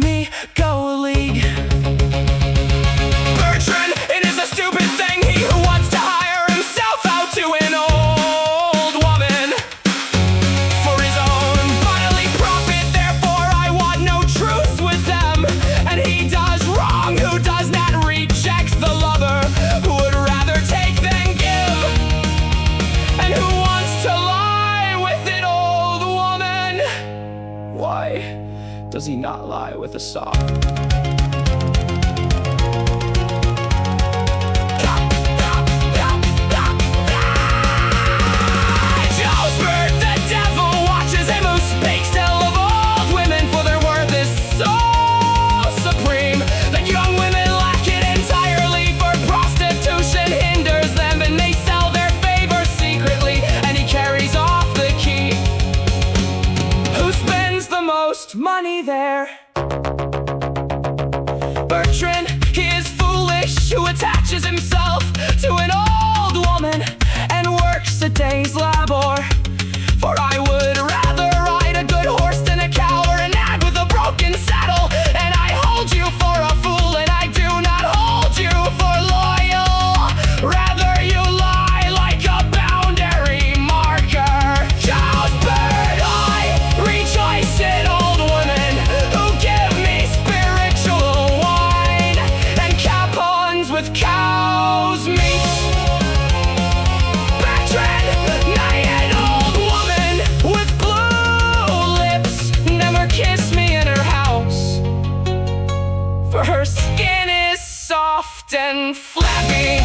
me go a league. Bertrand, it is a stupid thing, he who wants to hire himself out to an old woman for his own bodily profit. Therefore I want no truce with them. And he does wrong who does not reject the lover, who would rather take than give, and who wants to lie with an old woman. Why does he not lie with a sock? GAUSBERT, the devil, watches him who speaks ill of old women, for their worth is so supreme that young women lack it entirely, for prostitution hinders them and they sell their favor secretly, and he carries off the key. Who spends the most money there? Bertrand, he is foolish who attaches himself to an old woman and works a day's labor. For I would rather ride a good horse than a cow or a nag with a broken saddle. And I hold you for a fool, and I do not hold you for loyal. Rather you lie like a boundary marker. GAUSBERT, I rejoice in old women who give me spiritual wine and capons with cow's meat. Bertrand, nay, an old woman with blue lips never kiss me in her house, for her skin is soft and flabby.